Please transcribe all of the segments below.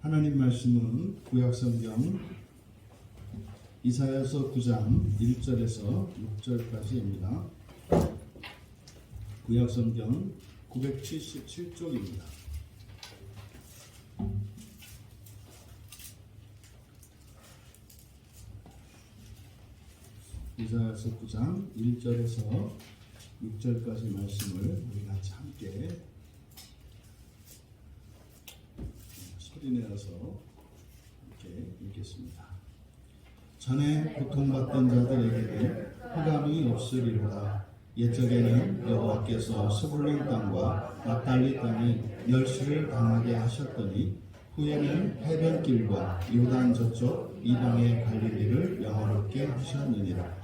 하나님 말씀은 구약성경 이사야서 9장 1절에서 6절까지입니다. 구약성경 977쪽입니다. 이사야서 9장 1절에서 6절까지 말씀을 우리 같이 함께 소리내어서 이렇게 읽겠습니다. 전에 고통받던 자들에게는 흑암이 없으리로다. 옛적에는 여호와께서 스불론 땅과 납달리 땅이 멸시를 당하게 하셨더니 후에는 해변길과 요단 저쪽 이방의 갈릴리를 영화롭게 하셨느니라.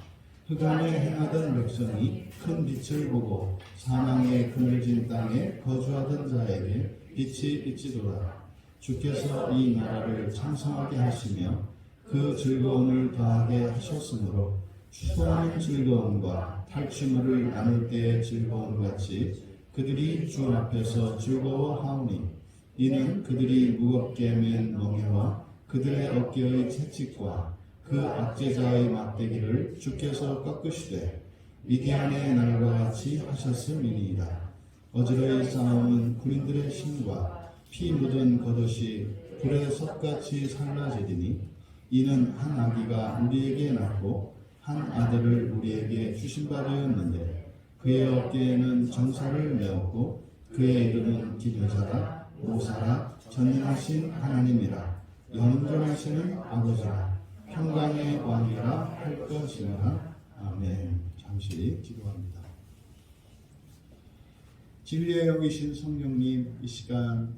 흑암에 행하던 백성이 큰 빛을 보고 사망의 그늘진 땅에 거주하던 자에게 빛이 비치도다. 주께서 이 나라를 창성하게 하시며 그 즐거움을 더하게 하셨으므로 수많은 즐거움과 탈취물을 나눌 때의 즐거움 같이 그들이 주 앞에서 즐거워하오니 이는 그들이 무겁게 맨 멍에와 그들의 어깨의 채찍과 그 압제자의 막대기를 주께서 꺾으시되 미디안의 날과 같이 하셨음이니이다. 어지러이 싸움은 군인들의 신과 피 묻은 겉옷이 불에 섭같이 살라지리니 이는 한 아기가 우리에게 낳고 한 아들을 우리에게 주신 바 되었는데 그의 어깨에는 정사를 메었고 그의 이름은 기도자라 모사라 전능하신 하나님이라 영존하시는 아버지라 평강의 왕이라 할 것이라. 아멘. 잠시 기도합니다. 진리에 여기신 성령님, 이 시간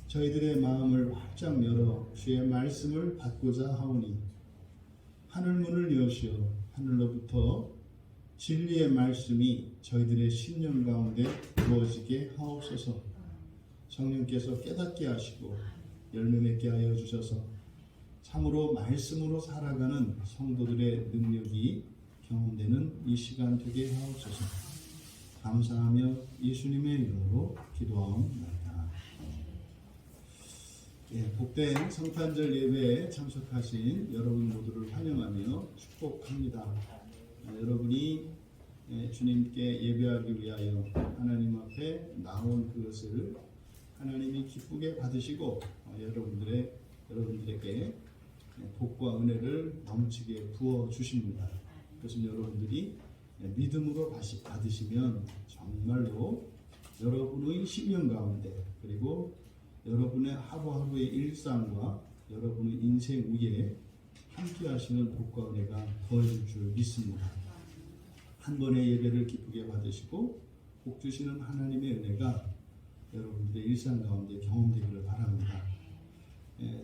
저희들의 마음을 활짝 열어 주의 말씀을 받고자 하오니 하늘문을 여시어 하늘로부터 진리의 말씀이 저희들의 심령 가운데 부어지게 하옵소서. 성령께서 깨닫게 하시고 열매 맺게 하여 주셔서 참으로 말씀으로 살아가는 성도들의 능력이 경험되는 이 시간 되게 하옵소서. 감사하며 예수님의 이름으로 기도하옵나이다. 복된 성탄절 예배에 참석하신 여러분 모두를 환영하며 축복합니다. 여러분이 주님께 예배하기 위하여 하나님 앞에 나온 그것을 하나님이 기쁘게 받으시고 여러분들에게 복과 은혜를 넘치게 부어 주십니다. 그것은 여러분들이 믿음으로 받으시면 정말로 여러분의 심령 가운데 그리고 여러분의 하루하루의 일상과 여러분의 인생 위에 함께 하시는 복과 은혜가 더해질 줄 믿습니다. 한 번의 예배를 기쁘게 받으시고 복 주시는 하나님의 은혜가 여러분들의 일상 가운데 경험되기를 바랍니다.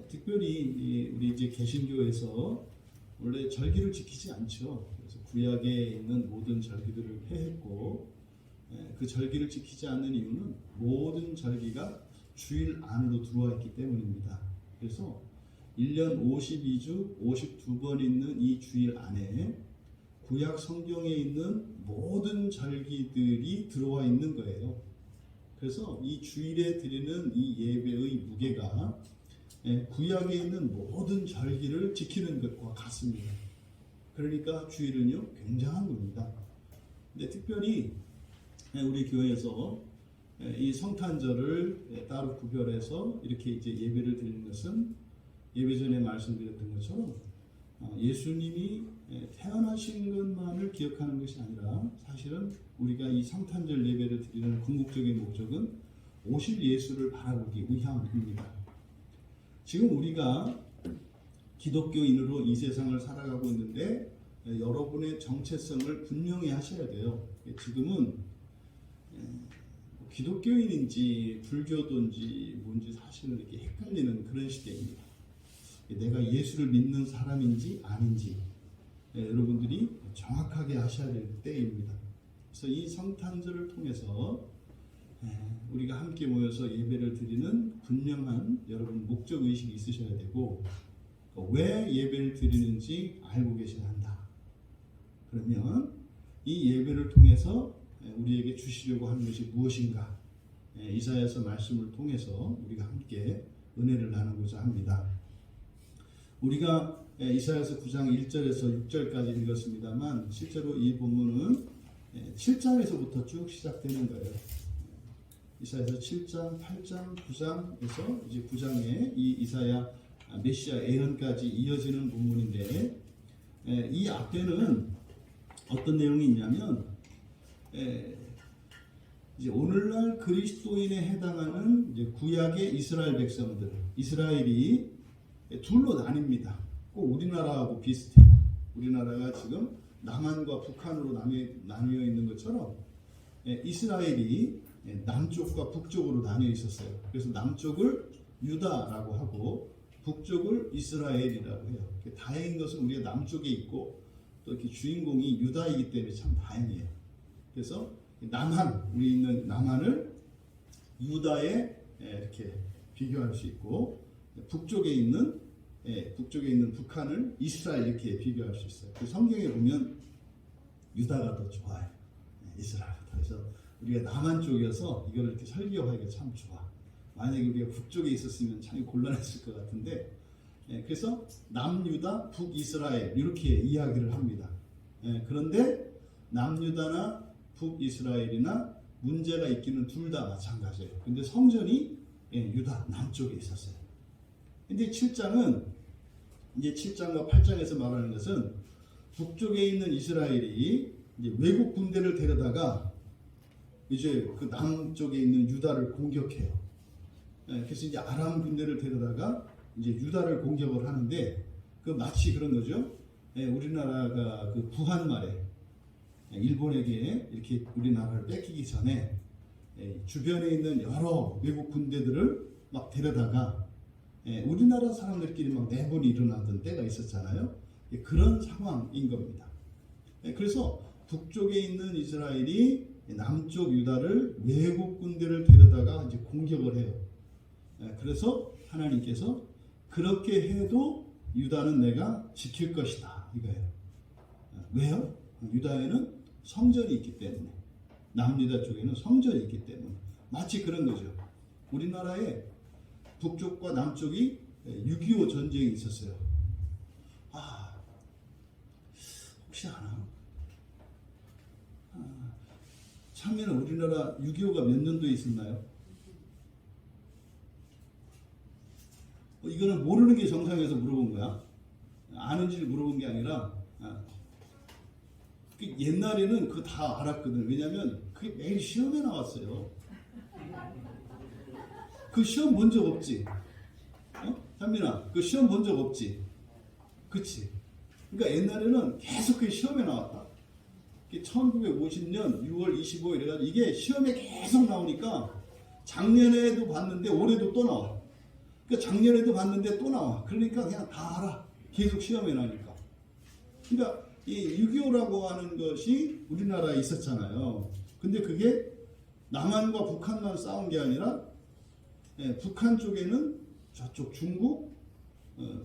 특별히 우리 이제 개신교에서 원래 절기를 지키지 않죠. 그래서 구약에 있는 모든 절기들을 폐했고 그 절기를 지키지 않는 이유는 모든 절기가 주일 안으로 들어와 있기 때문입니다. 그래서 1년 52주 52번 있는 이 주일 안에 구약 성경에 있는 모든 절기들이 들어와 있는 거예요. 그래서 이 주일에 드리는 이 예배의 무게가 구약에 있는 모든 절기를 지키는 것과 같습니다. 그러니까 주일은요 굉장한 겁니다. 근데 특별히 우리 교회에서 이 성탄절을 따로 구별해서 이렇게 이제 예배를 드리는 것은 예배 전에 말씀드렸던 것처럼 예수님이 태어나신 것만을 기억하는 것이 아니라 사실은 우리가 이 성탄절 예배를 드리는 궁극적인 목적은 오실 예수를 바라보기 위함입니다. 지금 우리가 기독교인으로 이 세상을 살아가고 있는데 여러분의 정체성을 분명히 하셔야 돼요. 지금은 기독교인인지 불교도인지 뭔지 사실은 이렇게 헷갈리는 그런 시대입니다. 내가 예수를 믿는 사람인지 아닌지 여러분들이 정확하게 하셔야 될 때입니다. 그래서 이 성탄절을 통해서 우리가 함께 모여서 예배를 드리는 분명한 여러분 목적의식이 있으셔야 되고 왜 예배를 드리는지 알고 계셔야 한다. 그러면 이 예배를 통해서 우리에게 주시려고 하는 것이 무엇인가? 이사야서 말씀을 통해서 우리가 함께 은혜를 나누고자 합니다. 우리가 이사야서 9장 1절에서 6절까지 읽었습니다만 실제로 이 본문은 7장에서부터 쭉 시작되는 거예요. 이사야서 7장, 8장, 9장에서 이제 9장에 이 이사야 메시아 예언까지 이어지는 본문인데 이 앞에는 어떤 내용이 있냐면 이제 오늘날 그리스도인에 해당하는 이제 구약의 이스라엘 백성들, 이스라엘이 둘로 나뉩니다. 꼭 우리나라하고 비슷해요. 우리나라가 지금 남한과 북한으로 나뉘어 있는 것처럼 이스라엘이 남쪽과 북쪽으로 나뉘어 있었어요. 그래서 남쪽을 유다라고 하고 북쪽을 이스라엘이라고 해요. 다행인 것은 우리가 남쪽에 있고 또 이렇게 주인공이 유다이기 때문에 참 다행이에요. 그래서 남한, 우리 있는 남한을 유다에 이렇게 비교할 수 있고 북쪽에 있는 북한을 이스라엘 이렇게 비교할 수 있어요. 성경에 보면 유다가 더 좋아요. 이스라엘보다. 그래서 우리가 남한 쪽이어서 이걸 이렇게 설교하기가 참 좋아. 만약에 우리가 북쪽에 있었으면 참 곤란했을 것 같은데, 그래서 남유다, 북이스라엘 이렇게 이야기를 합니다. 그런데 남유다나 북이스라엘이나 문제가 있기는 둘 다 마찬가지예요. 근데 성전이 유다 남쪽에 있었어요. 근데 7장은 이제 7장과 8장에서 말하는 것은 북쪽에 있는 이스라엘이 이제 외국 군대를 데려다가 이제 그 남쪽에 있는 유다를 공격해요. 그래서 이제 아람 군대를 데려다가 이제 유다를 공격을 하는데 그 마치 그런 거죠. 우리나라가 그 부한말에 일본에게 이렇게 우리나라를 뺏기기 전에 주변에 있는 여러 외국 군대들을 막 데려다가 우리나라 사람들끼리 막 내분이 일어나던 때가 있었잖아요. 그런 상황인 겁니다. 그래서 북쪽에 있는 이스라엘이 남쪽 유다를 외국 군대를 데려다가 이제 공격을 해요. 그래서 하나님께서 그렇게 해도 유다는 내가 지킬 것이다 이거예요. 왜요? 유다에는 성전이 있기 때문에, 남유다 쪽에는 성전이 있기 때문에. 마치 그런 거죠. 우리나라에 북쪽과 남쪽이 6.25 전쟁이 있었어요. 혹시 아나? 참여는 우리나라 6.25가 몇 년도에 있었나요? 이거는 모르는 게 정상에서 물어본 거야. 아는지를 물어본 게 아니라 옛날에는 그거 다 알았거든. 왜냐면 그게 매일 시험에 나왔어요. 그 시험 본 적 없지? 현민아, 그 시험 본 적 없지? 그치? 그러니까 옛날에는 계속 그 시험에 나왔다. 1950년 6월 25일 이래가지고 이게 시험에 계속 나오니까 작년에도 봤는데 올해도 또 나와. 그러니까 작년에도 봤는데 또 나와. 그러니까 그냥 다 알아. 계속 시험에 나니까. 그러니까 이 6.25라고 하는 것이 우리나라에 있었잖아요. 근데 그게 남한과 북한만 싸운 게 아니라 북한 쪽에는 저쪽 중국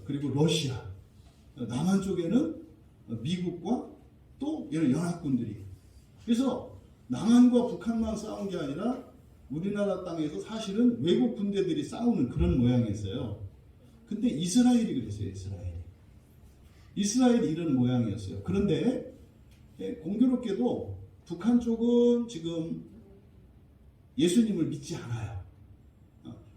그리고 러시아, 남한 쪽에는 미국과 또 이런 연합군들이. 그래서 남한과 북한만 싸운 게 아니라 우리나라 땅에서 사실은 외국 군대들이 싸우는 그런 모양이었어요. 근데 이스라엘이 그랬어요. 이스라엘이 이런 모양이었어요. 그런데 공교롭게도 북한 쪽은 지금 예수님을 믿지 않아요.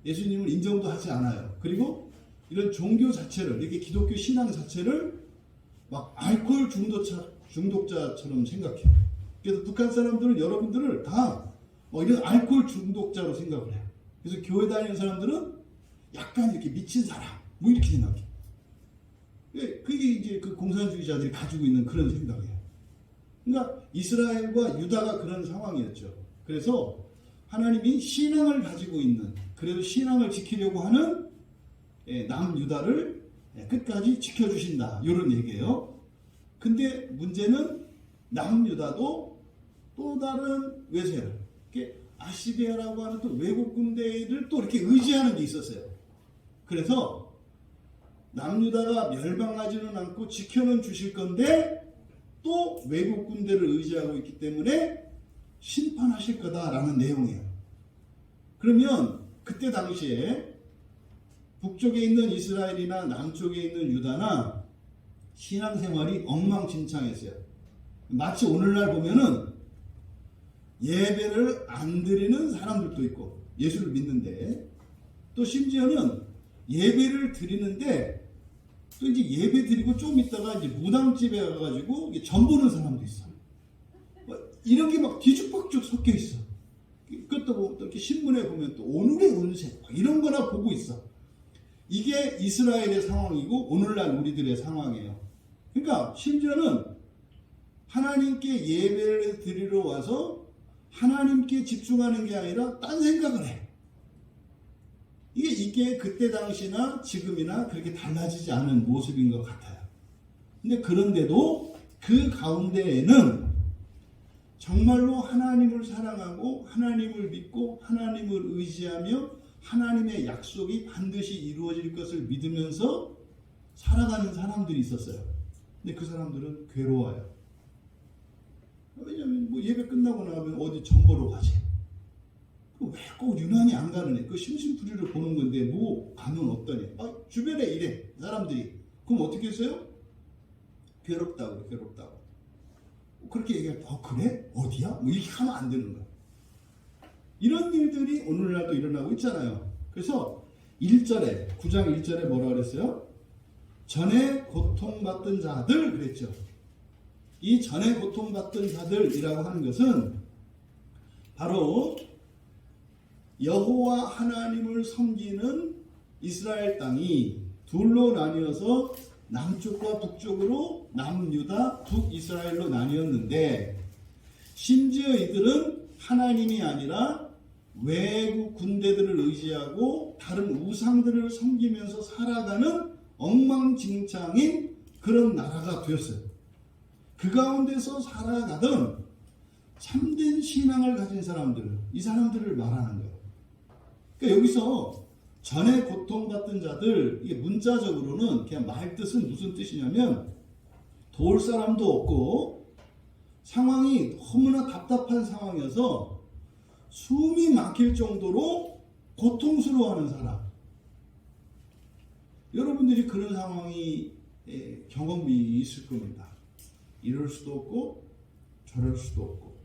예수님을 인정도 하지 않아요. 그리고 이런 종교 자체를, 이렇게 기독교 신앙 자체를 막 알코올 중독자처럼 생각해요. 그래서 북한 사람들은 여러분들을 다 이런 알코올 중독자로 생각을 해요. 그래서 교회 다니는 사람들은 약간 이렇게 미친 사람, 뭐 이렇게 생각해요. 그게 이제 그 공산주의자들이 가지고 있는 그런 생각이에요. 그러니까 이스라엘과 유다가 그런 상황이었죠. 그래서 하나님이 신앙을 가지고 있는, 그래도 신앙을 지키려고 하는 남유다를 끝까지 지켜주신다. 이런 얘기예요. 근데 문제는 남유다도 또 다른 외세를, 아시리아라고 하는 또 외국 군대를 또 이렇게 의지하는 게 있었어요. 그래서 남유다가 멸망하지는 않고 지켜는 주실 건데 또 외국 군대를 의지하고 있기 때문에 심판하실 거다라는 내용이에요. 그러면 그때 당시에 북쪽에 있는 이스라엘이나 남쪽에 있는 유다나 신앙생활이 엉망진창했어요. 마치 오늘날 보면은 예배를 안 드리는 사람들도 있고 예수를 믿는데 또 심지어는 예배를 드리는데 또 이제 예배 드리고 좀 있다가 이제 무당집에 가가지고 전 보는 사람도 있어. 이런 게 막 뒤죽박죽 섞여 있어. 그것도 또 이렇게 신문에 보면 또 오늘의 운세 이런 거나 보고 있어. 이게 이스라엘의 상황이고 오늘날 우리들의 상황이에요. 그러니까 심지어는 하나님께 예배를 드리러 와서 하나님께 집중하는 게 아니라 딴 생각을 해. 이게 그때 당시나 지금이나 그렇게 달라지지 않은 모습인 것 같아요. 근데 그런데도 그 가운데에는 정말로 하나님을 사랑하고 하나님을 믿고 하나님을 의지하며 하나님의 약속이 반드시 이루어질 것을 믿으면서 살아가는 사람들이 있었어요. 근데 그 사람들은 괴로워요. 왜냐하면 뭐 예배 끝나고 나면 어디 정보로 가지. 왜 꼭 유난히 안 가는 애? 그 심심풀이를 보는 건데 뭐 가면 어떠냐? 주변에 이래 사람들이. 그럼 어떻게 했어요? 괴롭다고. 그렇게 얘기할 때 그래? 어디야? 뭐 이렇게 하면 안 되는 거야. 이런 일들이 오늘날도 일어나고 있잖아요. 그래서 1절에 9장 1절에 뭐라 그랬어요? 전에 고통받던 자들 그랬죠. 이 전에 고통받던 자들이라고 하는 것은 바로 여호와 하나님을 섬기는 이스라엘 땅이 둘로 나뉘어서 남쪽과 북쪽으로 남유다, 북이스라엘로 나뉘었는데 심지어 이들은 하나님이 아니라 외국 군대들을 의지하고 다른 우상들을 섬기면서 살아가는 엉망진창인 그런 나라가 되었어요. 그 가운데서 살아가던 참된 신앙을 가진 사람들, 이 사람들을 말하는 거예요. 그러니까 여기서 전에 고통받던 자들, 이게 문자적으로는 그냥 말 뜻은 무슨 뜻이냐면 도울 사람도 없고 상황이 너무나 답답한 상황이어서 숨이 막힐 정도로 고통스러워하는 사람. 여러분들이 그런 상황이 경험이 있을 겁니다. 이럴 수도 없고 저럴 수도 없고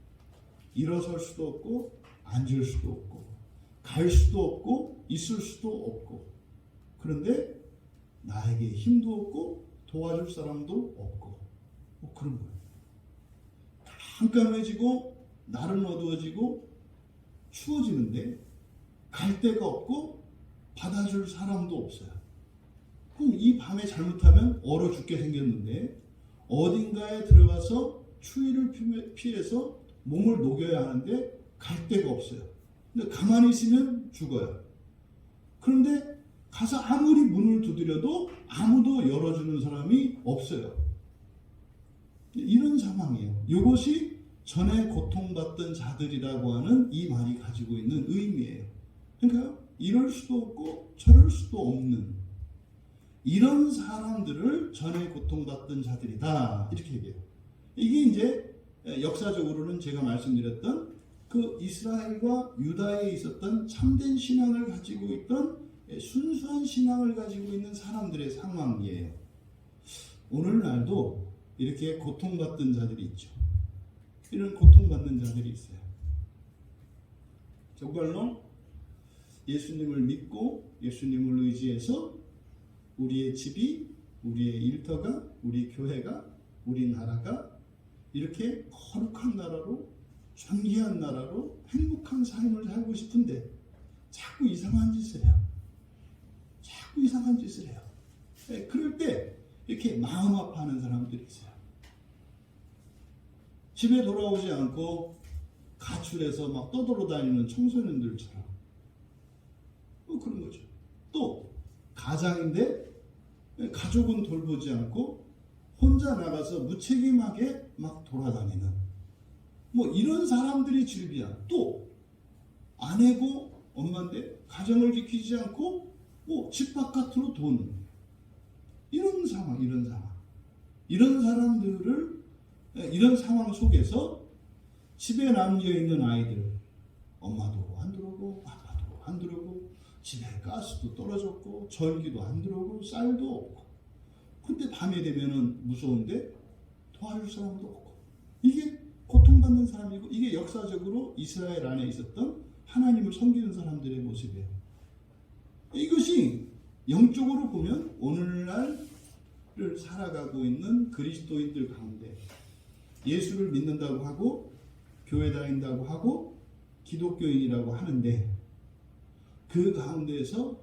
일어설 수도 없고 앉을 수도 없고 갈 수도 없고 있을 수도 없고 그런데 나에게 힘도 없고 도와줄 사람도 없고 뭐 그런 거예요. 깜깜해지고 날은 어두워지고 추워지는데 갈 데가 없고 받아줄 사람도 없어요. 그럼 이 밤에 잘못하면 얼어 죽게 생겼는데 어딘가에 들어가서 추위를 피해서 몸을 녹여야 하는데 갈 데가 없어요. 근데 가만히 있으면 죽어요. 그런데 가서 아무리 문을 두드려도 아무도 열어주는 사람이 없어요. 이런 상황이에요. 이것이 전에 고통받던 자들이라고 하는 이 말이 가지고 있는 의미예요. 그러니까 이럴 수도 없고 저럴 수도 없는 이런 사람들을 전에 고통받던 자들이다 이렇게 얘기해요. 이게 이제 역사적으로는 제가 말씀드렸던 그 이스라엘과 유다에 있었던 참된 신앙을 가지고 있던 순수한 신앙을 가지고 있는 사람들의 상황이에요. 오늘날도 이렇게 고통받던 자들이 있죠. 이런 고통받는 자들이 있어요. 정말로 예수님을 믿고 예수님을 의지해서 우리의 집이, 우리의 일터가, 우리 교회가, 우리 나라가 이렇게 거룩한 나라로 존귀한 나라로 행복한 삶을 살고 싶은데 자꾸 이상한 짓을 해요. 자꾸 이상한 짓을 해요. 그럴 때 이렇게 마음 아파하는 사람들이 있어요. 집에 돌아오지 않고 가출해서 막 떠돌아다니는 청소년들처럼 그런 거죠. 또 가장인데 가족은 돌보지 않고 혼자 나가서 무책임하게 막 돌아다니는 뭐 이런 사람들이 즐비야. 또 아내고 엄마인데 가정을 지키지 않고 집 바깥으로 도는 이런 상황. 이런 사람들을 이런 상황 속에서 집에 남겨있는 아이들 엄마도 안 들어오고 아빠도 안 들어오고 집에 가스도 떨어졌고 전기도 안 들어오고 쌀도 없고, 근데 밤에 되면은 무서운데 도와줄 사람도 없고, 이게 고통받는 사람이고, 이게 역사적으로 이스라엘 안에 있었던 하나님을 섬기는 사람들의 모습이에요. 이것이 영적으로 보면 오늘날을 살아가고 있는 그리스도인들 가운데 예수를 믿는다고 하고 교회 다닌다고 하고 기독교인이라고 하는데, 그 가운데에서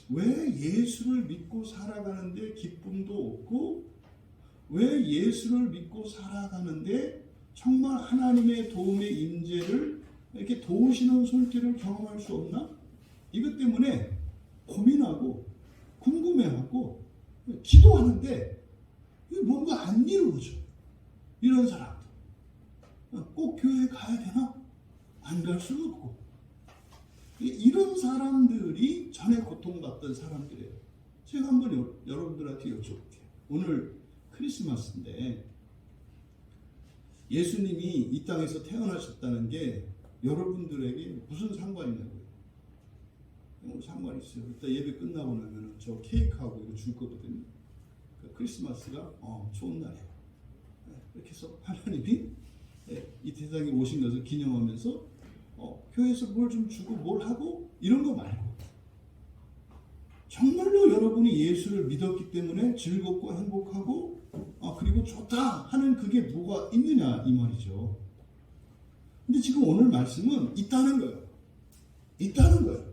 왜 예수를 믿고 살아가는데 기쁨도 없고, 왜 예수를 믿고 살아가는데 정말 하나님의 도움의 임재를 이렇게 도우시는 손길을 경험할 수 없나? 이것 때문에 고민하고 궁금해하고 기도하는데 뭔가 안 이루어져. 이런 사람들 꼭 교회에 가야 되나? 안 갈 수는 없고, 이런 사람들이 전에 고통받던 사람들이에요. 제가 한번 여러분들한테 여쭤볼게요. 오늘 크리스마스인데 예수님이 이 땅에서 태어나셨다는 게 여러분들에게 무슨 상관이 있냐고요? 상관이 있어요. 이따 예배 끝나고 나면 저 케이크하고 이거 줄 거거든요. 그러니까 크리스마스가 좋은 날이에요. 이렇게 해서 하나님이 이 세상에 오신 것을 기념하면서 교회에서 뭘 좀 주고 뭘 하고 이런 거 말고, 정말로 여러분이 예수를 믿었기 때문에 즐겁고 행복하고 그리고 좋다 하는 그게 뭐가 있느냐 이 말이죠. 근데 지금 오늘 말씀은 있다는 거예요. 있다는 거예요.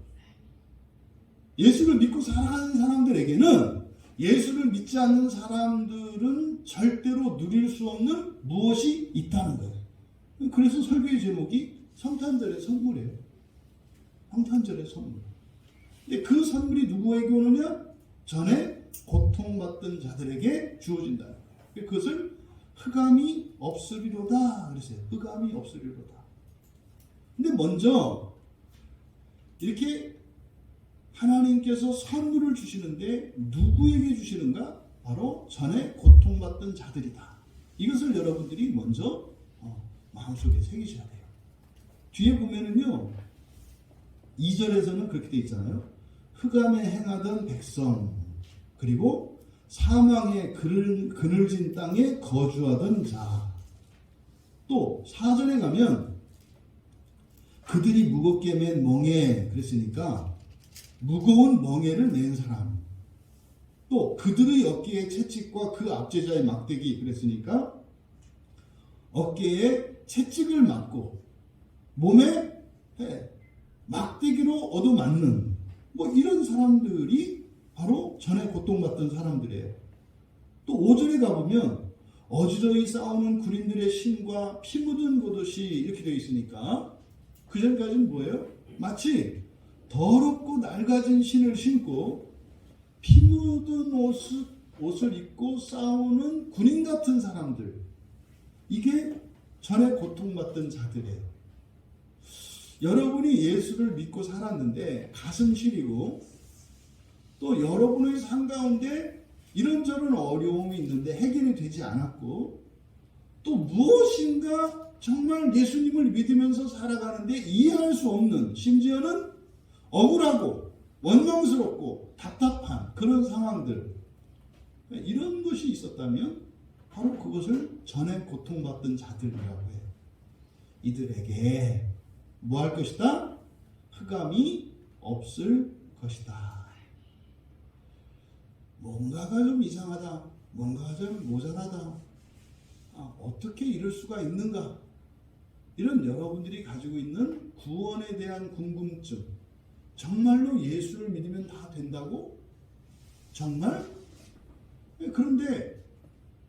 예수를 믿고 살아가는 사람들에게는, 예수를 믿지 않는 사람들은 절대로 누릴 수 없는 무엇이 있다는 거예요. 그래서 설교의 제목이 성탄절의 선물이에요. 성탄절의 선물. 근데 그 선물이 누구에게 오느냐? 전에 고통받던 자들에게 주어진다는 거예요. 그것을 흑암이 없으리로다 그랬어요. 흑암이 없으리로다. 근데 먼저 이렇게 하나님께서 선물을 주시는데 누구에게 주시는가? 바로 전에 고통받던 자들이다. 이것을 여러분들이 먼저 마음속에 새기셔야 돼요. 뒤에 보면은요, 2절에서는 그렇게 돼 있잖아요. 흑암에 행하던 백성, 그리고 사망의 그늘진 땅에 거주하던 자. 또 4절에 가면 그들이 무겁게 맨 멍에, 그랬으니까 무거운 멍에를 맨 사람. 또 그들의 어깨에 채찍과 그 압제자의 막대기, 그랬으니까 어깨에 채찍을 맞고 몸에 막대기로 얻어맞는 이런 사람들이 바로 전에 고통받던 사람들이에요. 또 5절에 가보면 어지러이 싸우는 군인들의 신과 피 묻은 겉옷이 이렇게 되어 있으니까 그 전까지는 뭐예요? 마치 더럽고 낡아진 신을 신고 피 묻은 옷을 입고 싸우는 군인 같은 사람들, 이게 전에 고통받던 자들이에요. 여러분이 예수를 믿고 살았는데 가슴 시리고, 또 여러분의 삶 가운데 이런저런 어려움이 있는데 해결이 되지 않았고, 또 무엇인가 정말 예수님을 믿으면서 살아가는데 이해할 수 없는, 심지어는 억울하고 원망스럽고 답답한 그런 상황들, 이런 것이 있었다면 바로 그것을 전에 고통받던 자들이라고 해요. 이들에게 뭐 할 것이다? 흑암이 없을 것이다. 뭔가가 좀 이상하다, 뭔가가 좀 모자라다, 어떻게 이럴 수가 있는가, 이런 여러분들이 가지고 있는 구원에 대한 궁금증, 정말로 예수를 믿으면 다 된다고? 정말? 그런데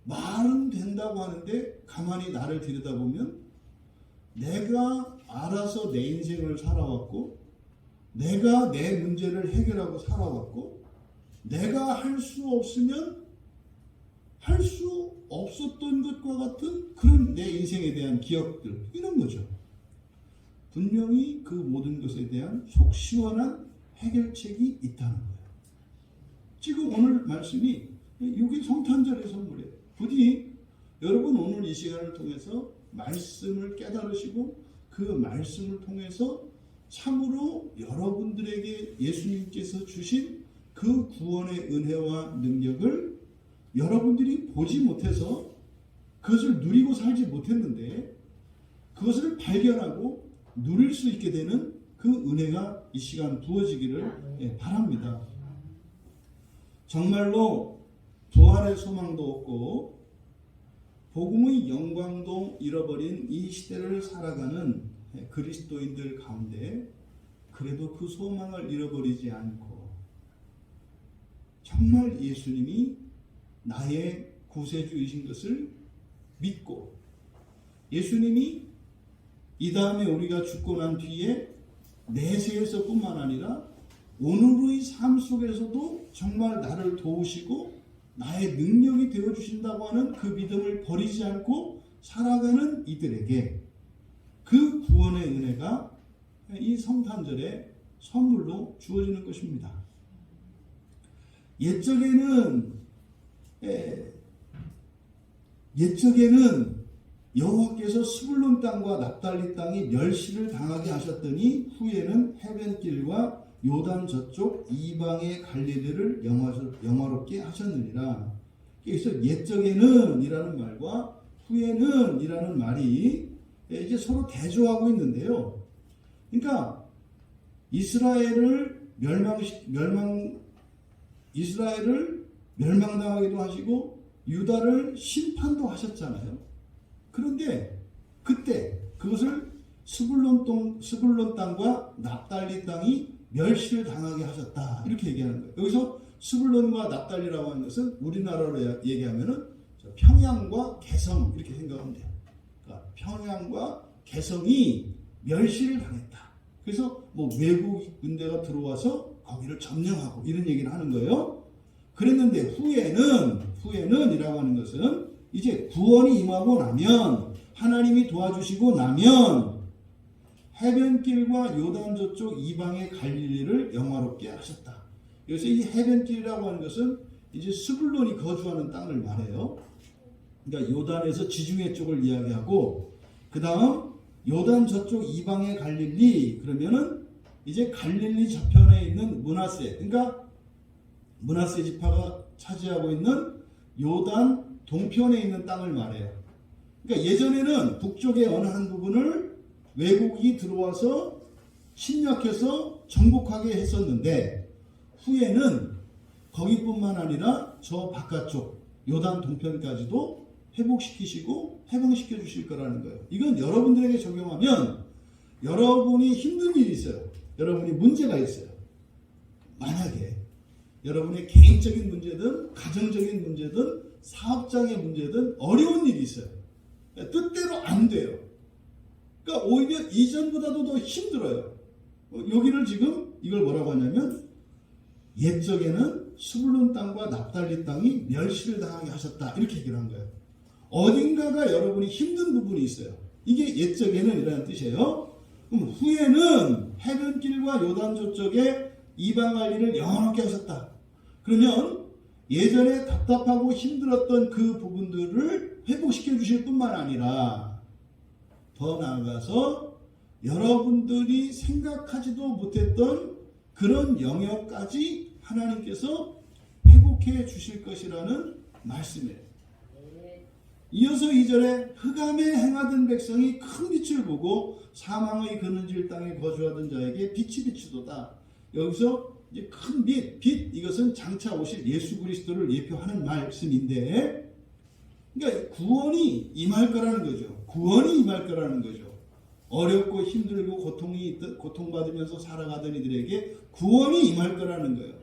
말은 된다고 하는데 가만히 나를 들여다보면 내가 알아서 내 인생을 살아왔고, 내가 내 문제를 해결하고 살아왔고, 내가 할 수 없으면 할 수 없었던 것과 같은 그런 내 인생에 대한 기억들, 이런 거죠. 분명히 그 모든 것에 대한 속 시원한 해결책이 있다는 거예요. 지금 오늘 말씀이 이게 성탄절의 선물이에요. 부디 여러분 오늘 이 시간을 통해서 말씀을 깨달으시고 그 말씀을 통해서 참으로 여러분들에게 예수님께서 주신 그 구원의 은혜와 능력을 여러분들이 보지 못해서 그것을 누리고 살지 못했는데 그것을 발견하고 누릴 수 있게 되는 그 은혜가 이 시간 부어지기를 바랍니다. 정말로 부활의 소망도 없고 복음의 영광도 잃어버린 이 시대를 살아가는 그리스도인들 가운데 그래도 그 소망을 잃어버리지 않고 정말 예수님이 나의 구세주이신 것을 믿고 예수님이 이 다음에 우리가 죽고 난 뒤에 내세에서뿐만 아니라 오늘의 삶 속에서도 정말 나를 도우시고 나의 능력이 되어주신다고 하는 그 믿음을 버리지 않고 살아가는 이들에게 그 구원의 은혜가 이 성탄절에 선물로 주어지는 것입니다. 옛적에는 여호와께서 스불론 땅과 납달리 땅이 멸시를 당하게 하셨더니 후에는 해변길과 요단 저쪽 이방의 갈릴리를 영화롭게 하셨느니라. 그래서 옛적에는 이라는 말과 후에는 이라는 말이 이제 서로 대조하고 있는데요. 그러니까 이스라엘을 멸망당하기도 하시고 유다를 심판도 하셨잖아요. 그런데 그때 그것을 스불론 땅과 납달리 땅이 멸시를 당하게 하셨다 이렇게 얘기하는 거예요. 여기서 스불론과 납달리라고 하는 것은 우리나라로 얘기하면은 평양과 개성 이렇게 생각하면 돼요. 그러니까 평양과 개성이 멸시를 당했다. 그래서 뭐 외국 군대가 들어와서 거기를 점령하고 이런 얘기를 하는 거예요. 그랬는데 후에는 이라고 하는 것은 이제 구원이 임하고 나면 하나님이 도와주시고 나면 해변길과 요단 저쪽 이방의 갈릴리를 영화롭게 하셨다. 그래서 이 해변길이라고 하는 것은 이제 스불론이 거주하는 땅을 말해요. 그러니까 요단에서 지중해 쪽을 이야기하고 그 다음 요단 저쪽 이방의 갈릴리 그러면은 이제 갈릴리 저편에 있는 므낫세 그러니까 므낫세 지파가 차지하고 있는 요단 동편에 있는 땅을 말해요. 그러니까 예전에는 북쪽의 어느 한 부분을 외국이 들어와서 침략해서 정복하게 했었는데 후에는 거기뿐만 아니라 저 바깥쪽 요단 동편까지도 회복시키시고 해방시켜 주실 거라는 거예요. 이건 여러분들에게 적용하면 여러분이 힘든 일이 있어요. 여러분이 문제가 있어요. 만약에 여러분의 개인적인 문제든 가정적인 문제든 사업장의 문제든 어려운 일이 있어요. 뜻대로 안 돼요. 그러니까 오히려 이전보다도 더 힘들어요. 여기를 지금 이걸 뭐라고 하냐면 옛적에는 스불론 땅과 납달리 땅이 멸시를 당하게 하셨다 이렇게 얘기를 한 거예요. 어딘가가 여러분이 힘든 부분이 있어요. 이게 옛적에는 이라는 뜻이에요. 그럼 후에는 해변길과 요단 저쪽에 이방 갈릴리를 영원하게 하셨다. 그러면 예전에 답답하고 힘들었던 그 부분들을 회복시켜 주실 뿐만 아니라 더 나아가서 여러분들이 생각하지도 못했던 그런 영역까지 하나님께서 회복해 주실 것이라는 말씀이에요. 이어서 2절에 흑암에 행하던 백성이 큰 빛을 보고 사망의 그늘질 땅에 거주하던 자에게 빛이 비추도다. 여기서 이제 큰 빛 이것은 장차 오실 예수 그리스도를 예표하는 말씀인데, 그러니까 구원이 임할 거라는 거죠. 구원이 임할 거라는 거죠. 어렵고 힘들고 고통받으면서 살아가던 이들에게 구원이 임할 거라는 거예요.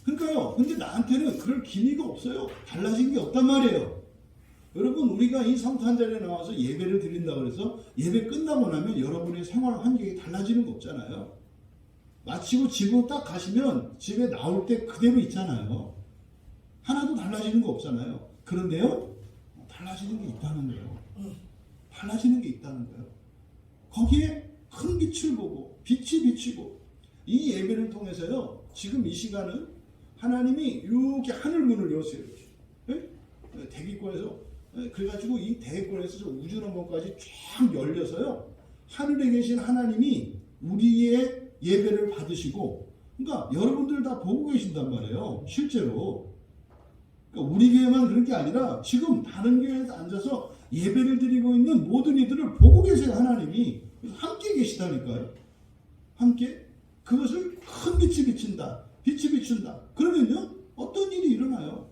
그러니까요. 근데 나한테는 그럴 기미가 없어요. 달라진 게 없단 말이에요. 여러분, 우리가 이 성탄절에 나와서 예배를 드린다고 해서 예배 끝나고 나면 여러분의 생활 환경이 달라지는 거 없잖아요. 마치고 집으로 딱 가시면 집에 나올 때 그대로 있잖아요. 하나도 달라지는 거 없잖아요. 그런데요, 달라지는 게 있다는 거예요. 달라지는 게 있다는 거예요. 거기에 큰 빛을 보고 빛이 비치고, 이 예배를 통해서요, 지금 이 시간은 하나님이 이렇게 하늘문을 여세요. 이렇게. 대기권에서, 그래가지고 이 대기권에서 우주넘어까지 쫙 열려서요, 하늘에 계신 하나님이 우리의 예배를 받으시고, 그러니까 여러분들 다 보고 계신단 말이에요. 실제로. 그러니까 우리 교회만 그런 게 아니라 지금 다른 교회에서 앉아서 예배를 드리고 있는 모든 이들을 보고 계세요. 하나님이. 함께 계시다니까요. 함께. 그것을 큰 빛이 비친다. 빛이 비춘다. 그러면요, 어떤 일이 일어나요?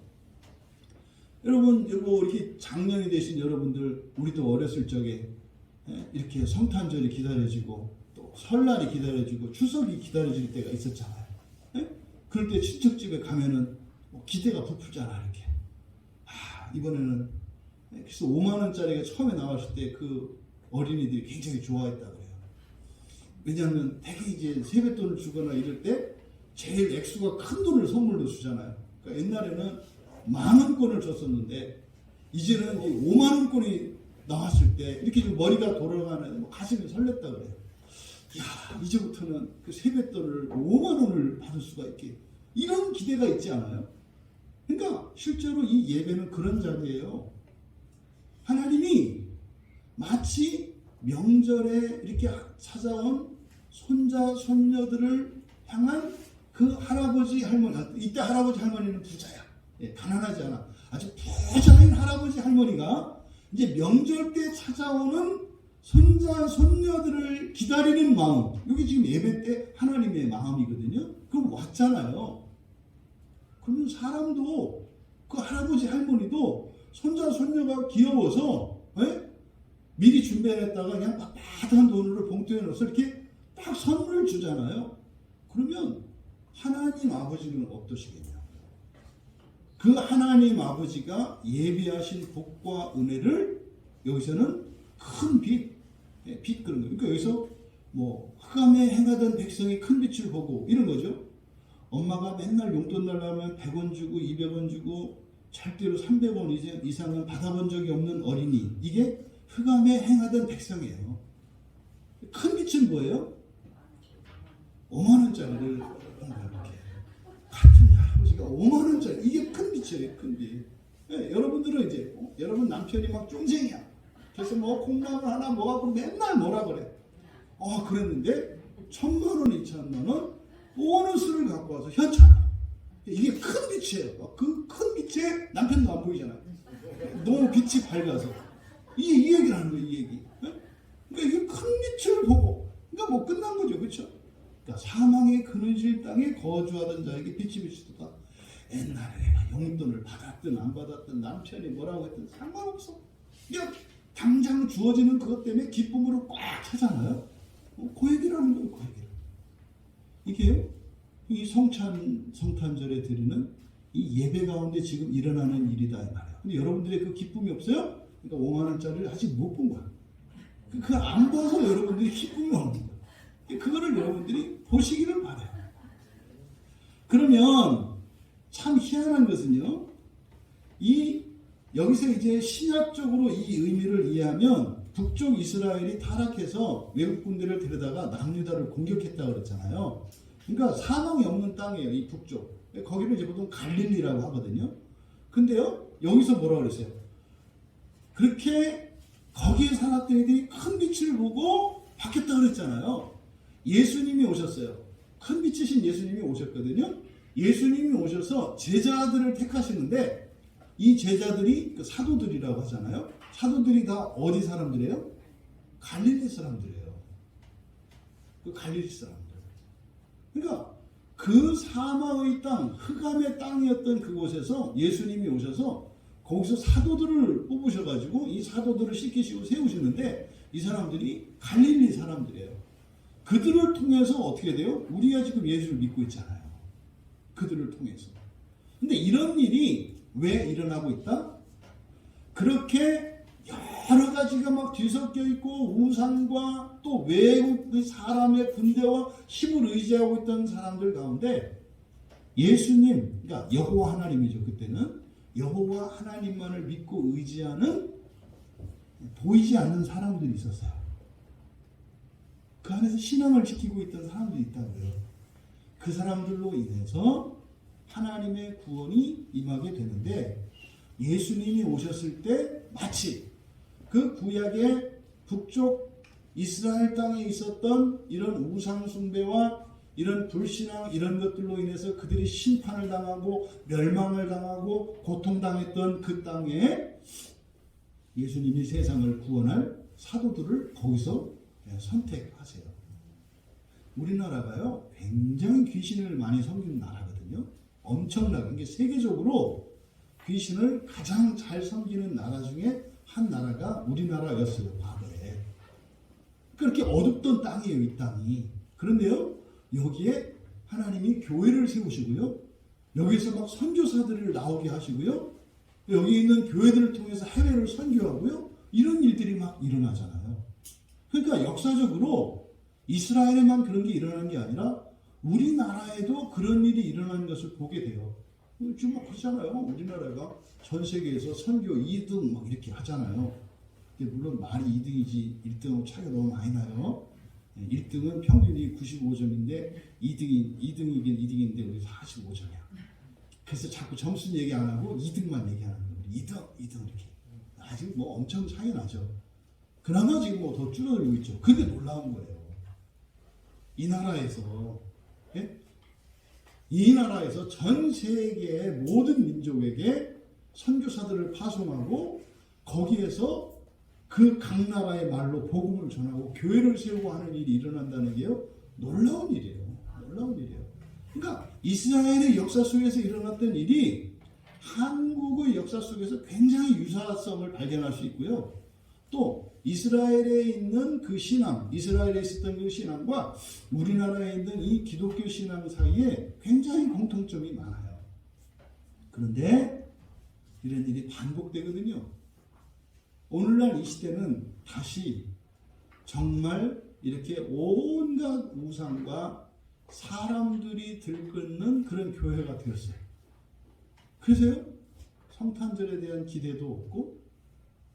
여러분, 이렇게 장년이 되신 여러분들, 우리도 어렸을 적에 이렇게 성탄절이 기다려지고 또 설날이 기다려지고 추석이 기다려질 때가 있었잖아요. 그럴 때 친척집에 가면은 기대가 부풀잖아. 이렇게. 이번에는 그래서 5만 원짜리가 처음에 나왔을 때 그 어린이들이 굉장히 좋아했다 그래요. 왜냐하면 되게 이제 세뱃돈을 주거나 이럴 때 제일 액수가 큰 돈을 선물로 주잖아요. 그러니까 옛날에는 10,000원권을 줬었는데 이제는 50,000원권이 나왔을 때 이렇게 좀 머리가 돌아가는 가슴이 설렜다 그래요. 야, 이제부터는 그 세뱃돈을 5만 원을 받을 수가 있게, 이런 기대가 있지 않아요? 그러니까 실제로 이 예배는 그런 자리예요. 하나님이 마치 명절에 이렇게 찾아온 손자 손녀들을 향한 그 할아버지 할머니, 이때 할아버지 할머니는 부자야. 가난하지 않아. 아주 부자인 할아버지 할머니가 이제 명절 때 찾아오는 손자 손녀들을 기다리는 마음, 여기 지금 예배 때 하나님의 마음이거든요. 그럼 왔잖아요. 그러면 사람도, 그 할아버지 할머니도 손자 손녀가 귀여워서 미리 준비해놨다가 그냥 빳빳한 돈으로 봉투에 넣어서 이렇게 딱 선물을 주잖아요. 그러면 하나님 아버지는 어떠시겠냐? 그 하나님 아버지가 예비하신 복과 은혜를 여기서는 큰 빛 그런 거예요. 그러니까 여기서 뭐 흑암에 행하던 백성이 큰 빛을 보고 이런 거죠. 엄마가 맨날 용돈 달라면 100원 주고 200원 주고 절대로 300원 이상은 받아본 적이 없는 어린이, 이게 흑암에 행하던 백성이에요. 큰 빛은 뭐예요? 5만 원짜리를 이렇게 같은 할아버지가 5만 원짜리, 이게 큰 빛이에요. 큰 빛. 여러분들은 이제 여러분 남편이 막 쫑쟁이야. 그래서 뭐 콩나물 하나 먹어갖고 맨날 뭐라 그래. 그랬는데 1,000만 원, 2,000만 원 보너스를 갖고 와서 현찰. 이게 큰 빛이에요. 그 큰 빛에 남편도 안 보이잖아요. 너무 빛이 밝아서. 이 얘기를 하는 거예요. 이 얘기. 그러니까 이게 큰 빛을 보고, 그러니까 뭐 끝난 거죠. 그렇죠? 그러니까 사망의 그늘질 땅에 거주하던 자에게 빛이 비치도다. 옛날에 내가 용돈을 받았든 안 받았든 남편이 뭐라고 했든 상관없어. 그냥 당장 주어지는 그것 때문에 기쁨으로 꽉 차잖아요. 그 얘기를 하는 거예요. 그 얘기를. 이게요, 이 성탄절에 드리는 이 예배 가운데 지금 일어나는 일이다 이 말이에요. 근데 여러분들의 그 기쁨이 없어요? 그러니까 5만 원짜리를 아직 못 본 거야. 그 안 봐서 여러분들이 기쁨이 없는 거야. 그거를 여러분들이 보시기를 바라요. 그러면 참 희한한 것은요, 여기서 이제 신학적으로 이 의미를 이해하면 북쪽 이스라엘이 타락해서 외국군대를 데려다가 남유다를 공격했다고 그랬잖아요. 그러니까 사망이 없는 땅이에요. 이 북쪽. 거기를 이제 보통 갈릴리라고 하거든요. 근데요, 여기서 뭐라고 그랬어요? 그렇게 거기에 살았던 애들이 큰 빛을 보고 바뀌었다고 그랬잖아요. 예수님이 오셨어요. 큰 빛이신 예수님이 오셨거든요. 예수님이 오셔서 제자들을 택하시는데, 이 제자들이 그 사도들이라고 하잖아요. 사도들이 다 어디 사람들이에요? 갈릴리 사람들이에요. 그 갈릴리 사람들. 그러니까 그 사망의 땅, 흑암의 땅이었던 그곳에서 예수님이 오셔서 거기서 사도들을 뽑으셔가지고 이 사도들을 시키시고 세우시는데, 이 사람들이 갈릴리 사람들이에요. 그들을 통해서 어떻게 돼요? 우리가 지금 예수를 믿고 있잖아요. 그들을 통해서. 근데 이런 일이 왜 일어나고 있다? 그렇게 여러 가지가 막 뒤섞여 있고 우상과 또 외국 사람의 군대와 힘을 의지하고 있던 사람들 가운데 예수님, 그러니까 여호와 하나님이죠. 그때는 여호와 하나님만을 믿고 의지하는 보이지 않는 사람들이 있었어요. 그 안에서 신앙을 지키고 있던 사람들이 있다고요. 그 사람들로 인해서 하나님의 구원이 임하게 되는데, 예수님이 오셨을 때 마치 그 구약의 북쪽 이스라엘 땅에 있었던 이런 우상 숭배와 이런 불신앙 이런 것들로 인해서 그들이 심판을 당하고 멸망을 당하고 고통당했던 그 땅에 예수님이 세상을 구원할 사도들을 거기서 선택하세요. 우리나라가요 굉장히 귀신을 많이 섬기는 나라거든요. 엄청나게 이게 세계적으로 귀신을 가장 잘 섬기는 나라 중에 한 나라가 우리나라였어요. 과거에. 그렇게 어둡던 땅이에요. 이 땅이. 그런데요 여기에 하나님이 교회를 세우시고요 여기에서 막 선교사들을 나오게 하시고요 여기 있는 교회들을 통해서 해외를 선교하고요 이런 일들이 막 일어나잖아요. 그러니까 역사적으로 이스라엘에만 그런 게 일어나는 게 아니라 우리나라에도 그런 일이 일어나는 것을 보게 돼요. 지금 막 그렇잖아요. 우리나라가 전 세계에서 선교 2등 막 이렇게 하잖아요. 물론 말이 2등이지 1등하고 차이가 너무 많이 나요. 1등은 평균이 95점인데 2등이긴 2등인데 우리 45점이야. 그래서 자꾸 점수 얘기 안 하고 2등만 얘기하는 거예요. 2등 이렇게. 아직 뭐 엄청 차이 나죠. 그나마 지금 뭐 더 줄어들고 있죠. 근데 놀라운 거예요. 이 나라에서 이 나라에서 전 세계의 모든 민족에게 선교사들을 파송하고 거기에서 그 각 나라의 말로 복음을 전하고 교회를 세우고 하는 일이 일어난다는 게요 놀라운 일이에요. 놀라운 일이에요. 그러니까 이스라엘의 역사 속에서 일어났던 일이 한국의 역사 속에서 굉장히 유사성을 발견할 수 있고요. 또 이스라엘에 있는 그 신앙, 이스라엘에 있었던 그 신앙과 우리나라에 있는 이 기독교 신앙 사이에 굉장히 공통점이 많아요. 그런데 이런 일이 반복되거든요. 오늘날 이 시대는 다시 정말 이렇게 온갖 우상과 사람들이 들끓는 그런 교회가 되었어요. 그래서요, 성탄절에 대한 기대도 없고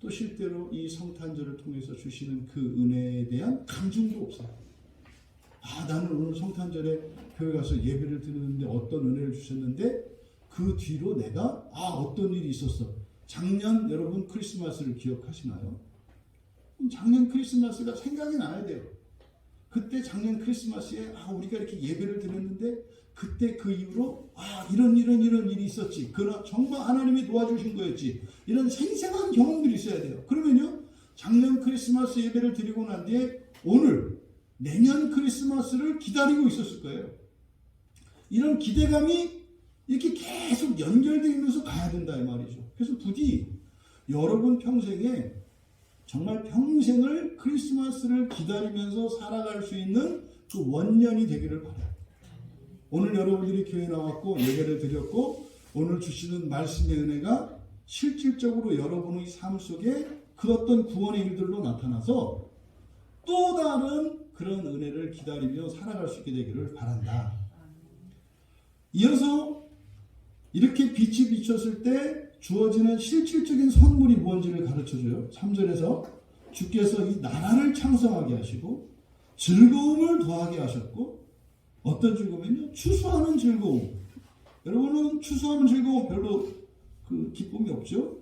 또 실제로 이 성탄절을 통해서 주시는 그 은혜에 대한 간증도 없어요. 아, 나는 오늘 성탄절에 교회 가서 예배를 드리는데 어떤 은혜를 주셨는데 그 뒤로 내가 어떤 일이 있었어. 작년 여러분 크리스마스를 기억하시나요? 작년 크리스마스가 생각이 나야 돼요. 그때 작년 크리스마스에 우리가 이렇게 예배를 드렸는데 그때 그 이후로 이런 일이 있었지. 그러나 정말 하나님이 도와주신 거였지. 이런 생생한 경험들이 있어야 돼요. 그러면요 작년 크리스마스 예배를 드리고 난 뒤에 오늘 내년 크리스마스를 기다리고 있었을 거예요. 이런 기대감이 이렇게 계속 연결되면서 가야 된다 이 말이죠. 그래서 부디 여러분 평생에 정말 평생을 크리스마스를 기다리면서 살아갈 수 있는 그 원년이 되기를 바라요. 오늘 여러분들이 교회에 나왔고 예배를 드렸고 오늘 주시는 말씀의 은혜가 실질적으로 여러분의 삶 속에 그 어떤 구원의 일들로 나타나서 또 다른 그런 은혜를 기다리며 살아갈 수 있게 되기를 바란다. 이어서 이렇게 빛이 비쳤을 때 주어지는 실질적인 선물이 무엇인지를 가르쳐줘요. 3절에서 주께서 이 나라를 창성하게 하시고 즐거움을 더하게 하셨고 어떤 즐거움이요? 추수하는 즐거움. 여러분은 추수하는 즐거움 별로 그 기쁨이 없죠?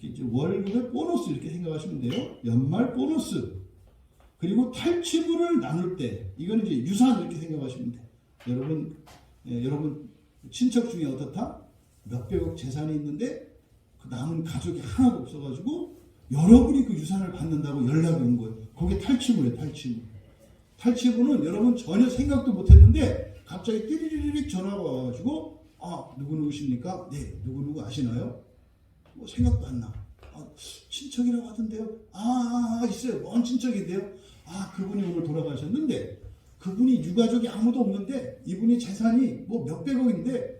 이제 월급의 보너스 이렇게 생각하시면 돼요. 연말 보너스. 그리고 탈취물을 나눌 때 이건 이제 유산 이렇게 생각하시면 돼요. 여러분 친척 중에 어떻다? 몇백억 재산이 있는데 그 남은 가족이 하나도 없어가지고 여러분이 그 유산을 받는다고 연락이 온 거예요. 그게 탈취물이에요. 탈취물은 여러분 전혀 생각도 못했는데 갑자기 띠리리릭 전화가 와가지고 누구십니까? 네, 누구 아시나요? 뭐 생각도 안 나. 친척이라고 하던데요. 있어요. 먼 친척인데요. 그분이 오늘 돌아가셨는데 그분이 유가족이 아무도 없는데 이분이 재산이 뭐 몇백억인데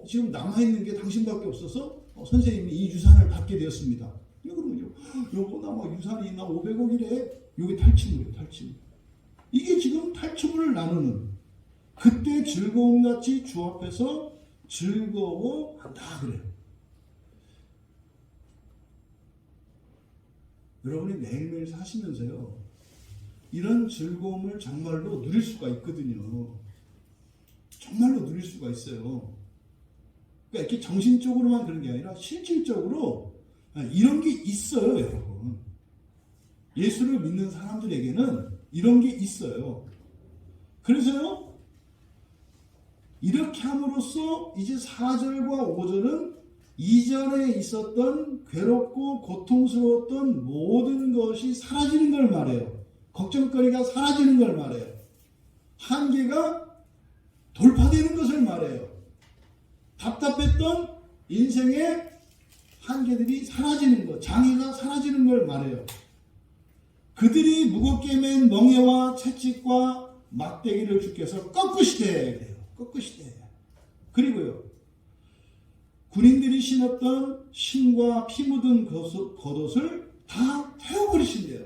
지금 남아있는 게 당신밖에 없어서 선생님이 이 유산을 받게 되었습니다. 그러면요. 여보 나 유산이 있나 500억이래. 이게 탈취물이에요. 탈취물. 이게 지금 탈취물을 나누는 그때 즐거움같이 주 앞에서 즐거워한다 그래요. 여러분이 매일매일 사시면서요. 이런 즐거움을 정말로 누릴 수가 있거든요. 정말로 누릴 수가 있어요. 그러니까 이렇게 정신적으로만 그런 게 아니라 실질적으로 이런 게 있어요, 여러분. 예수를 믿는 사람들에게는 이런 게 있어요. 그래서요, 이렇게 함으로써 이제 4절과 5절은 이전에 있었던 괴롭고 고통스러웠던 모든 것이 사라지는 걸 말해요. 걱정거리가 사라지는 걸 말해요. 한계가 돌파되는 것을 말해요. 답답했던 인생의 한계들이 사라지는 것, 장애가 사라지는 걸 말해요. 그들이 무겁게 맨 멍에와 채찍과 막대기를 주께서 꺾으시되 그래요. 꺾으시되. 그리고요, 군인들이 신었던 신과 피 묻은 겉옷을 다 태워버리신대요.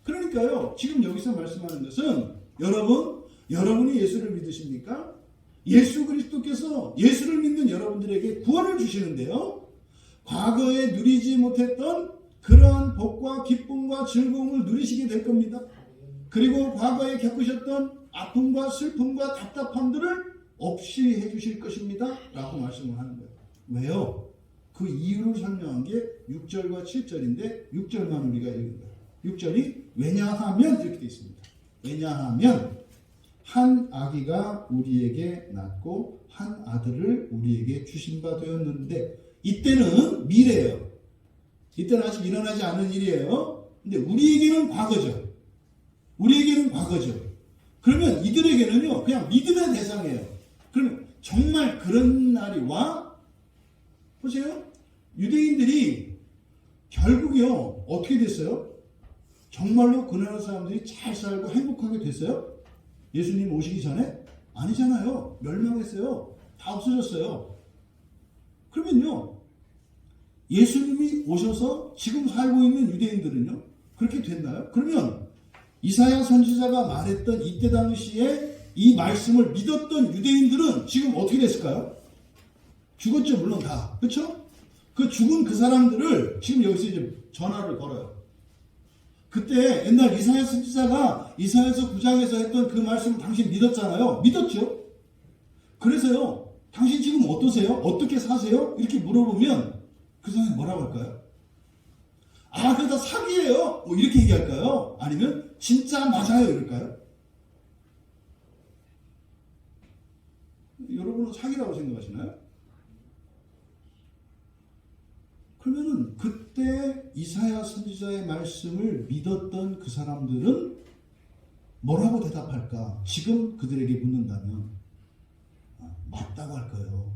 그러니까요, 지금 여기서 말씀하는 것은 여러분이 예수를 믿으십니까? 예수 그리스도께서 예수를 믿는 여러분들에게 구원을 주시는데요, 과거에 누리지 못했던 그러한 복과 기쁨과 즐거움을 누리시게 될 겁니다. 그리고 과거에 겪으셨던 아픔과 슬픔과 답답함들을 없이 해주실 것입니다 라고 말씀을 하는 거예요. 왜요? 그 이유를 설명한 게 6절과 7절인데 6절만 우리가 읽은 거예요. 6절이 왜냐하면 이렇게 되어 있습니다. 왜냐하면 한 아기가 우리에게 낳고 한 아들을 우리에게 주신 바 되었는데, 이때는 미래예요. 이때는 아직 일어나지 않은 일이에요. 근데 우리에게는 과거죠. 그러면 이들에게는요, 그냥 믿음의 대상이에요. 그러면 정말 그런 날이 와? 보세요. 유대인들이 결국요, 어떻게 됐어요? 정말로 그 나라 사람들이 잘 살고 행복하게 됐어요? 예수님 오시기 전에? 아니잖아요. 멸망했어요. 다 없어졌어요. 그러면요, 예수님이 오셔서 지금 살고 있는 유대인들은요, 그렇게 됐나요? 그러면 이사야 선지자가 말했던 이때 당시에 이 말씀을 믿었던 유대인들은 지금 어떻게 됐을까요? 죽었죠, 물론 다. 그렇죠? 그 죽은 그 사람들을 지금 여기서 이제 전화를 걸어요. 그때 옛날 이사야 선지자가 이사야서 9장에서 했던 그 말씀을 당신 믿었잖아요. 믿었죠? 그래서요, 당신 지금 어떠세요? 어떻게 사세요? 이렇게 물어보면 그 사람이 뭐라고 할까요? 아, 그거 다 사기예요. 뭐 이렇게 얘기할까요? 아니면 진짜 맞아요 이럴까요? 여러분은 사기라고 생각하시나요? 그러면은 그때 이사야 선지자의 말씀을 믿었던 그 사람들은 뭐라고 대답할까? 지금 그들에게 묻는다면 맞다고 할 거예요.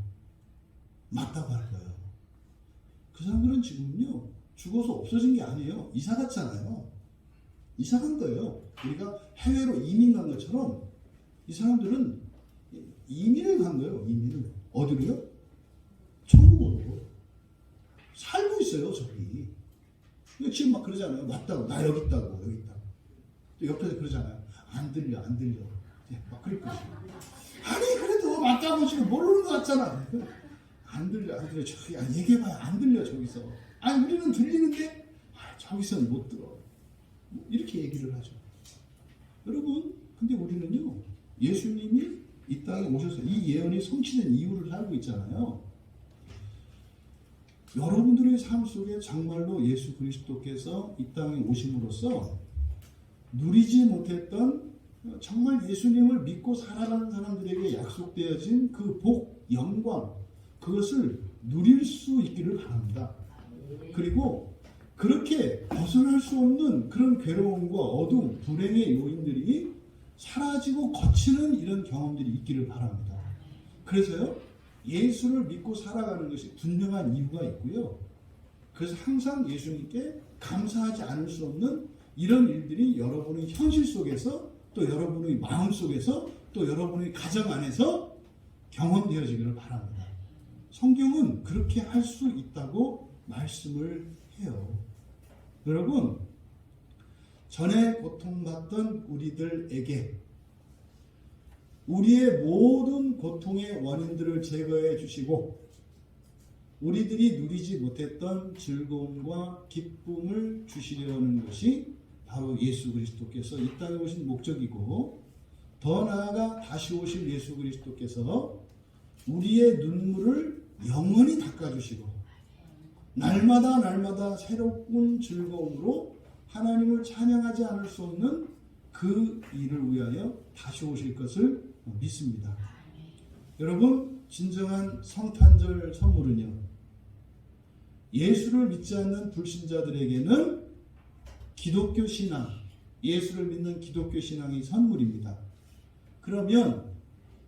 맞다고 할 거예요. 그 사람들은 지금요, 죽어서 없어진 게 아니에요. 이사 갔잖아요. 이사 간 거예요. 우리가 해외로 이민 간 것처럼 이 사람들은 이민을 간 거예요. 이민을. 어디로요? 천국으로. 살고 있어요, 저기. 지금 막 그러잖아요. 맞다고. 나 여기 있다고. 여기 있다고. 또 옆에서 그러잖아요. 안 들려. 막 그럴 것이고. 아니, 그래도 맞다고 지금 모르는 것 같잖아. 안 들려. 저기, 얘기해봐요. 안 들려, 저기서. 아니, 우리는 들리는데, 저기서는 못 들어. 이렇게 얘기를 하죠. 여러분, 근데 우리는요, 예수님이 이 땅에 오셔서 이 예언이 성취된 이유를 알고 있잖아요. 여러분들의 삶 속에 정말로 예수 그리스도께서 이 땅에 오심으로써 누리지 못했던, 정말 예수님을 믿고 살아가는 사람들에게 약속되어진 그 복, 영광, 그것을 누릴 수 있기를 바랍니다. 그리고 그렇게 벗어날 수 없는 그런 괴로움과 어두움, 불행의 요인들이 사라지고 거치는 이런 경험들이 있기를 바랍니다. 그래서요, 예수를 믿고 살아가는 것이 분명한 이유가 있고요. 그래서 항상 예수님께 감사하지 않을 수 없는 이런 일들이 여러분의 현실 속에서, 또 여러분의 마음 속에서, 또 여러분의 가정 안에서 경험되어지기를 바랍니다. 성경은 그렇게 할 수 있다고 말씀을 해요. 여러분, 전에 고통받던 우리들에게 우리의 모든 고통의 원인들을 제거해 주시고 우리들이 누리지 못했던 즐거움과 기쁨을 주시려는 것이 바로 예수 그리스도께서 이 땅에 오신 목적이고, 더 나아가 다시 오실 예수 그리스도께서 우리의 눈물을 영원히 닦아주시고 날마다 새로운 즐거움으로 하나님을 찬양하지 않을 수 없는 그 일을 위하여 다시 오실 것을 믿습니다. 여러분, 진정한 성탄절 선물은요, 예수를 믿지 않는 불신자들에게는 기독교 신앙, 예수를 믿는 기독교 신앙이 선물입니다. 그러면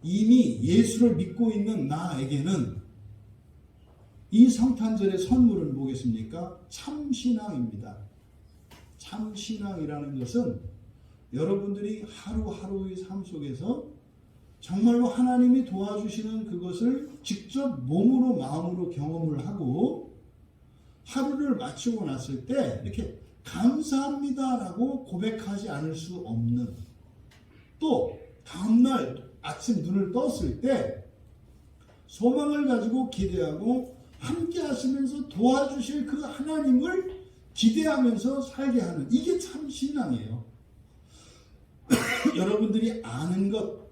이미 예수를 믿고 있는 나에게는 이 성탄절의 선물은 뭐겠습니까? 참신앙입니다. 참신앙이라는 것은 여러분들이 하루하루의 삶 속에서 정말로 하나님이 도와주시는 그것을 직접 몸으로 마음으로 경험을 하고 하루를 마치고 났을 때 이렇게 감사합니다라고 고백하지 않을 수 없는, 또 다음날 아침 눈을 떴을 때 소망을 가지고 기대하고 함께 하시면서 도와주실 그 하나님을 기대하면서 살게 하는, 이게 참 신앙이에요. 여러분들이 아는 것,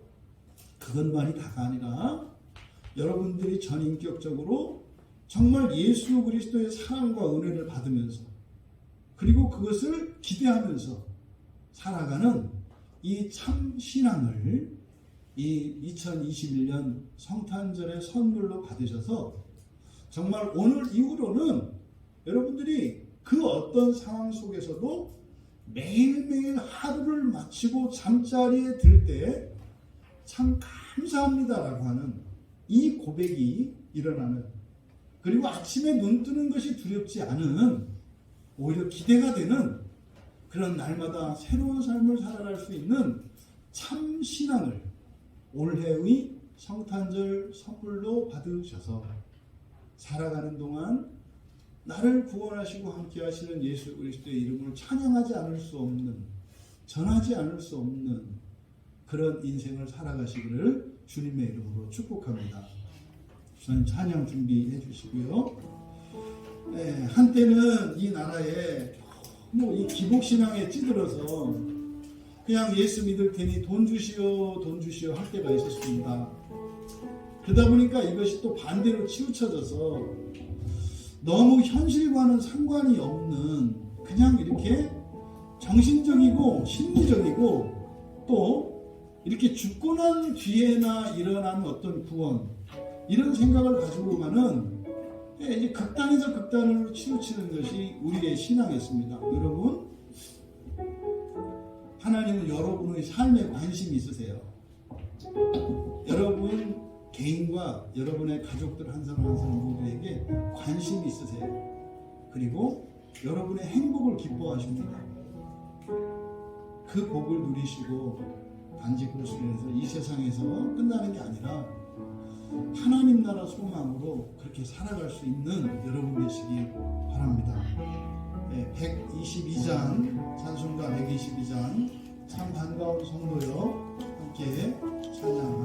그것만이 다가 아니라 여러분들이 전인격적으로 정말 예수 그리스도의 사랑과 은혜를 받으면서 그리고 그것을 기대하면서 살아가는 이 참 신앙을 이 2021년 성탄절의 선물로 받으셔서 정말 오늘 이후로는 여러분들이 그 어떤 상황 속에서도 매일매일 하루를 마치고 잠자리에 들 때 참 감사합니다라고 하는 이 고백이 일어나는, 그리고 아침에 눈 뜨는 것이 두렵지 않은, 오히려 기대가 되는 그런 날마다 새로운 삶을 살아갈 수 있는 참 신앙을 올해의 성탄절 선물로 받으셔서 살아가는 동안 나를 구원하시고 함께 하시는 예수 그리스도의 이름을 찬양하지 않을 수 없는, 전하지 않을 수 없는 그런 인생을 살아가시기를 주님의 이름으로 축복합니다. 주님 찬양 준비해 주시고요. 네, 한때는 이 나라에 이 기복신앙에 찌들어서 그냥 예수 믿을 테니 돈 주시오 돈 주시오 할 때가 있었습니다. 그러다 보니까 이것이 또 반대로 치우쳐져서 너무 현실과는 상관이 없는, 그냥 이렇게 정신적이고 심리적이고 또 이렇게 죽고 난 뒤에나 일어나는 어떤 구원, 이런 생각을 가지고 가는 이제 극단에서 극단으로 치우치는 것이 우리의 신앙이었습니다. 여러분, 하나님은 여러분의 삶에 관심이 있으세요. 여러분 개인과 여러분의 가족들 한 사람 한 사람 모두에게 관심이 있으세요. 그리고 여러분의 행복을 기뻐하십니다. 그 복을 누리시고 단지 그것으로 인해서 이 세상에서 끝나는 게 아니라 하나님 나라 소망으로 그렇게 살아갈 수 있는 여러분 되시기 바랍니다. 122장 찬송가 122장 참 반가운 성도여 함께 찬양합니다.